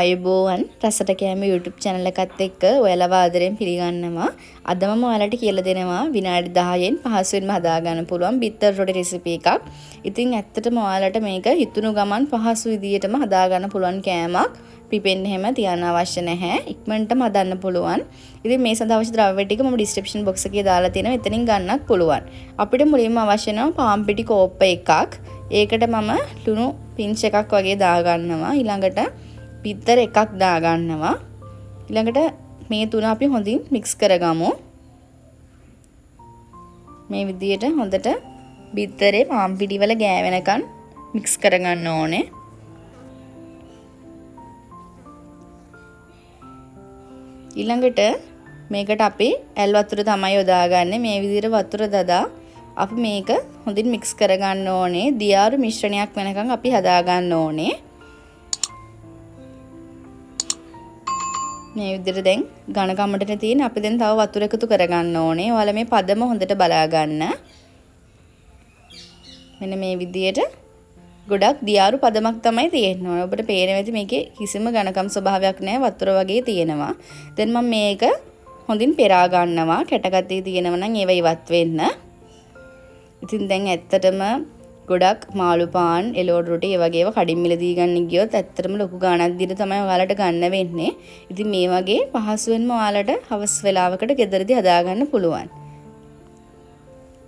ආයුබෝවන් රසට කෑම YouTube channel එකත් එක්ක ඔයාලව ආදරෙන් පිළිගන්නවා. අද මම ඔයාලට කියලා දෙනවා විනාඩි 10න් පහසුවෙන්ම හදා ගන්න පුළුවන් බිත්තර රොටි රෙසිපි එකක්. ඉතින් ඇත්තටම ඔයාලට මේක හිතුණු ගමන් පහසු විදියටම හදා ගන්න පුළුවන් කෑමක්. පිපෙන්න හැම තියන්න අවශ්‍ය නැහැ. ඉක්මනටම හදන්න පුළුවන්. ඉතින් මේ සඳහා අවශ්‍ය ද්‍රව්‍ය ටික මම description box එකේ දාලා තියෙනවා. එතනින් ගන්නත් පුළුවන්. අපිට මුලින්ම අවශ්‍ය වෙනවා පාන් පිටි කෝප්ප එකක්. ඒකට මම ලුණු පින්ච් එකක් වගේ දා ගන්නවා. ඊළඟට බිත්තර එකක් දා ගන්නවා. ඊළඟට මේ තුන අපි හොඳින් mix කරගමු. මේ විදියට හොඳට බිත්තරේ පාන් පිටි වල ගෑවෙනකන් mix කරගන්න ඕනේ. ඊළඟට මේකට අපි ඇල් වතුර තමයි යොදාගන්නේ. මේ විදියට වතුර දදා අපි මේක හොඳින් mix කරගන්න ඕනේ. දියාරු මිශ්‍රණයක් වෙනකන් අපි හදා ගන්න ඕනේ. මේ විදිහට දැන් ඝන කමටනේ තියෙන අපි දැන් තව වතුර එකතු කරගන්න ඕනේ. ඔයාලා මේ පදම හොඳට බලා ගන්න. මෙන්න මේ විදිහට ගොඩක් දියාරු පදමක් තමයි තියෙන්න ඕනේ. ඔබට පේනවා ඇති මේකේ කිසිම ඝනකම් ස්වභාවයක් නැහැ. වතුර වගේ තියෙනවා. දැන් මම මේක හොඳින් පෙරා ගන්නවා. කැටගතිය තියෙනවා නම් ඒව ඉවත් වෙන්න. ඉතින් දැන් ඇත්තටම ගොඩක් මාළු පාන්, එළවලු රොටි ඒ වගේ ඒවා කඩින් මිලදී ගන්න ගියොත් ඇත්තටම ලොකු ගාණක් දීලා තමයි ඔයාලට ගන්න වෙන්නේ. ඉතින් මේ වගේ පහසුවෙන්ම ඔයාලට හවස් වෙලාවකට ගෙදරදී හදාගන්න පුළුවන්.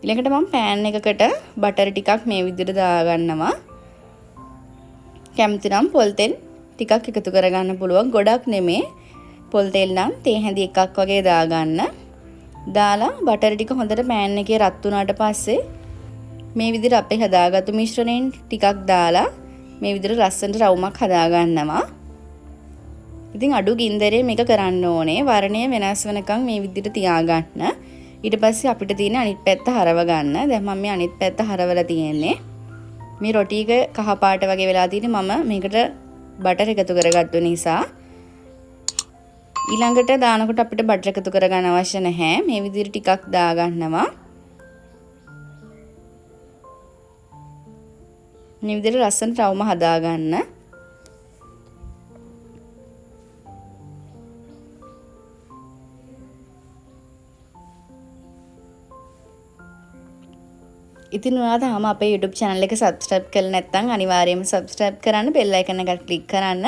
ඊළඟට මම පෑන් එකකට බටර් ටිකක් මේ විදිහට දාගන්නවා. කැමති නම් පොල් තෙල් ටිකක් එකතු කරගන්න පුළුවන්. ගොඩක් නෙමෙයි. පොල් තෙල් නම් තේ හැඳි එකක් වගේ දාගන්න. දාලා බටර් ටික හොඳට පෑන් එකේ රත් වුණාට පස්සේ මේ විදිහට අපේ හදාගත්තු මිශ්‍රණයෙන් ටිකක් දාලා මේ විදිහට ලස්සනට රවුමක් හදා ගන්නවා. ඉතින් අඩු ගින්දරේ මේක කරන්න ඕනේ. වර්ණය වෙනස් වෙනකන් මේ විදිහට තියාගන්න. ඊට පස්සේ අපිට තියෙන අනිත් පැත්ත හරව ගන්න. දැන් මම මේ අනිත් පැත්ත හරවලා තියෙන්නේ. මේ රොටි එක කහ පාට වගේ වෙලා තියෙන්නේ මම මේකට බටර් එකතු කරගත්තු නිසා. ඊළඟට දානකොට අපිට බටර් එකතු කරගන්න අවශ්‍ය නැහැ. මේ විදිහට ටිකක් දා ගන්නවා. මේ විදිහට ලස්සන රවුම හදා ගන්න. ඉතින් ඔයාලා තාම අපේ YouTube channel එක subscribe කරලා නැත්නම් අනිවාර්යයෙන්ම subscribe කරන්න, bell icon එක click කරන්න.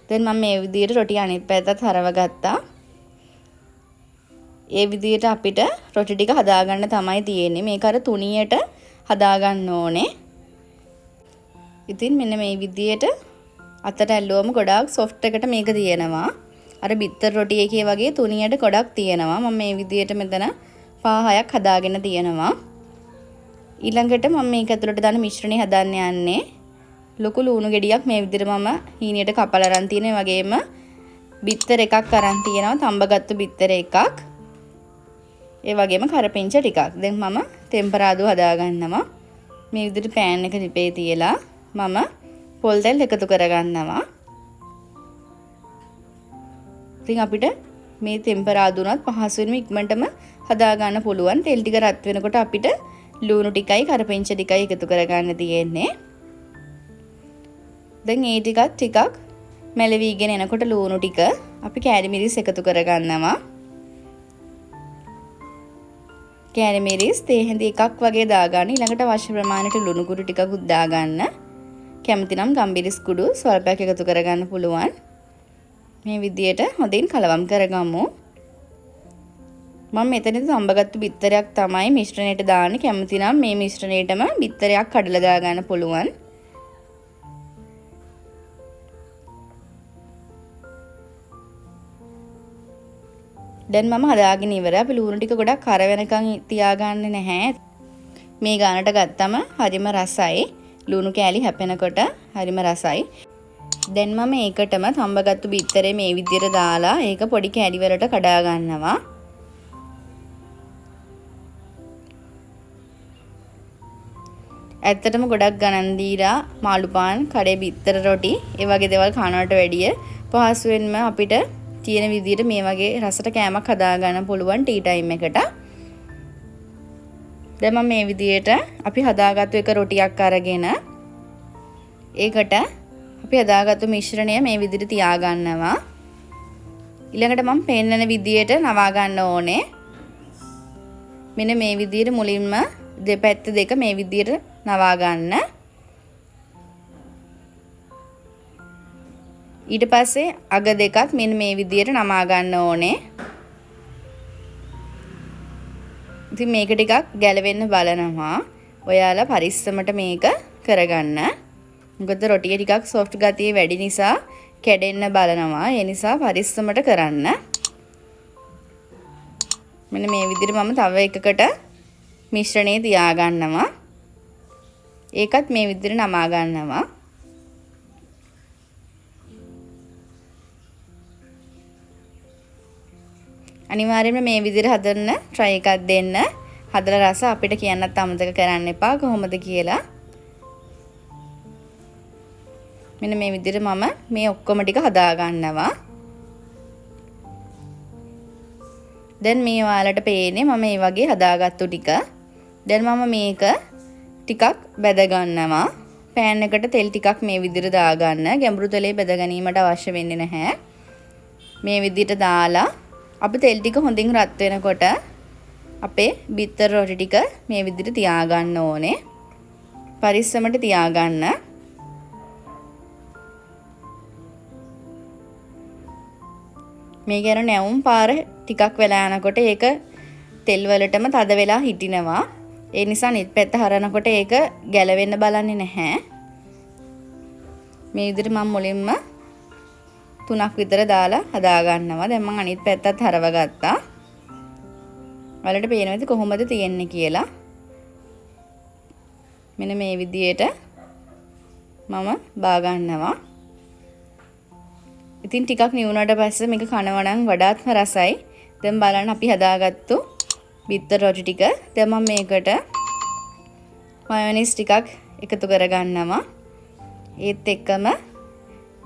දැන් මම මේ විදිහට රොටි අනිත් පැත්තත් හරව ගත්තා. ඒ විදිහට අපිට රොටි ටික හදා ගන්න තමයි තියෙන්නේ. මේක අර තුනියට හදා ගන්න ඕනේ. ඉතින් මෙන්න මේ විදිහට අතට ඇල්ලුවම ගොඩාක් soft එකට මේක තියෙනවා. අර බිත්තර රොටි එකේ වගේ තුනියට ගොඩක් තියෙනවා. මම මේ විදිහට මෙතන පා හයක් හදාගෙන තියෙනවා. ඊළඟට මම මේක ඇතුළට දාන මිශ්‍රණය හදන්න යන්නේ. ලොකු ලුණු ගෙඩියක් මේ විදිහට මම හීනියට කපලා අරන් තියෙන වගේම බිත්තර එකක් අරන් තියෙනවා. තඹගත්තු බිත්තර එකක්. ඒ වගේම කරපිංච ටිකක්. දැන් මම ටෙම්පරාදු හදා ගන්නවා. මේ විදිහට පෑන් එක දිපේ තියලා මම පොල් තෙල් එකතු කරගන්නවා. ඉතින් අපිට මේ ටෙම්පරාදුනත් පහසුවෙන්ම ඉක්මනටම හදා ගන්න පුළුවන්. තෙල් ටික රත් වෙනකොට අපිට ලුණු ටිකයි කරපිංච ටිකයි එකතු කරගන්න තියෙන්නේ. දැන් මේ ටිකක් මැලවිගෙන එනකොට ලුණු ටික අපි කෑලි මිරිස් එකතු කරගන්නවා. කෑලි මිරිස් තේ හැඳි එකක් වගේ දාගන්න. ඊළඟට අවශ්‍ය ප්‍රමාණයට ලුණු කුඩු ටිකක් දාගන්න. කැමති නම් ගම්බිරිස් කුඩු ස්වල්පයක් එකතු කරගන්න පුළුවන්. මේ විදියට හොඳින් කලවම් කරගමු. මම මෙතනදී තඹගත්තු බිත්තරයක් තමයි මිශ්‍රණයට දාන්නේ. කැමති නම් මේ මිශ්‍රණයටම බිත්තරයක් කඩලා දාගන්න පුළුවන්. දැන් මම හදාගෙන ඉවරයි. අපි ලුණු ටික ගොඩක් කර වෙනකන් තියාගන්නේ නැහැ. මේ ගානට ගත්තම හරිම රසයි. ලුණු කෑලි හැපෙනකොට හරිම රසයි. දැන් මම ඒකටම තඹගත්තු බිත්තරේ මේ විදිහට දාලා ඒක පොඩි කෑලි වලට කඩා ගන්නවා. ඇත්තටම ගොඩක් ගණන් දීලා මාළු පාන්, කඩේ බිත්තර රොටි, ඒ වගේ දේවල් කනවට වැඩිය පහසුවෙන්ම අපිට තියෙන විදිහට මේ වගේ රසට කෑමක් හදා ගන්න පුළුවන් ටී ටයිම් එකට. දැන් මම මේ විදිහට අපි හදාගත්තු එක රොටියක් අරගෙන ඒකට අපි හදාගත්තු මිශ්‍රණය මේ විදිහට තියාගන්නවා. ඊළඟට මම පෙන්නන විදිහට නවා ගන්න ඕනේ. මෙන්න මේ විදිහට මුලින්ම දෙපැත්ත දෙක මේ විදිහට නවා ගන්න. ඊට පස්සේ අග දෙකත් මෙන්න මේ විදිහට නමා ගන්න ඕනේ. ඉතින් මේක ටිකක් ගැලවෙන්න බලනවා. ඔයාලා පරිස්සමට මේක කරගන්න. මොකද රොටිය ටිකක් සොෆ්ට් ගතිය වැඩි නිසා කැඩෙන්න බලනවා. ඒ නිසා පරිස්සමට කරන්න. මෙන්න මේ විදිහට මම තව එකකට මිශ්‍රණය තියාගන්නවා. ඒකත් මේ විදිහට නමා ගන්නවා. අනිවාර්යයෙන්ම මේ විදිහට හදන්න try එකක් දෙන්න. හදලා රස අපිට කියන්නත් අමතක කරන්න එපා කොහොමද කියලා. මෙන්න මේ විදිහට මම මේ ඔක්කොම ටික හදා ගන්නවා. දැන් මේ ඔයාලට පේන්නේ මම මේ වගේ හදාගත්තු ටික. දැන් මම මේක ටිකක් බැද ගන්නවා. පෑන් එකට තෙල් ටිකක් මේ විදිහට දාගන්න. ගැඹුරු තෙලේ බැද ගැනීමට අවශ්‍ය වෙන්නේ නැහැ. මේ විදිහට දාලා අපි තෙල් ටික හොඳින් රත් වෙනකොට අපේ බිත්තර රොටි ටික මේ විදිහට තියාගන්න ඕනේ. පරිස්සමට තියාගන්න. මේක යන නැවුම් පාර ටිකක් වෙලා යනකොට ඒක තෙල් වලටම තද වෙලා හිටිනවා. ඒ නිසා නිත් පැත්ත හරනකොට ඒක ගැලවෙන්න බලන්නේ නැහැ. මේ විදිහට මම මුලින්ම 3ක් විතර දාලා හදා ගන්නවා. දැන් මම අනිත් පැත්තත් හරව ගත්තා. ඔයාලට පේනවද කොහොමද තියෙන්නේ කියලා? මෙන්න මේ විදිහට මම බා ගන්නවා. ඉතින් ටිකක් නිවුණාට පස්සේ මේක කනවා නම් වඩාත්ම රසයි. දැන් බලන්න අපි හදාගත්තු බිත්තර රොටි ටික. දැන් මම මේකට මයොනයිස් ටිකක් එකතු කරගන්නවා. ඒත් එක්කම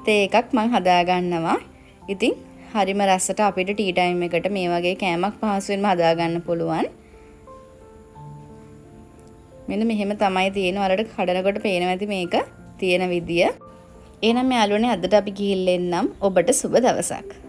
තේ එකක් මම හදා ගන්නවා. ඉතින් හරිම රසට අපිට ටී ටයිම් එකට මේ වගේ කෑමක් පහසුවෙන්ම හදා ගන්න පුළුවන්. මෙන්න මෙහෙම තමයි තියෙන්නේ. ඔයාලට කඩනකොට පේනවා ඇති මේක තියෙන විදිය. එහෙනම් යාළුවනේ අදට අපි ගිහිල්ලා එන්නම්. ඔබට සුබ දවසක්.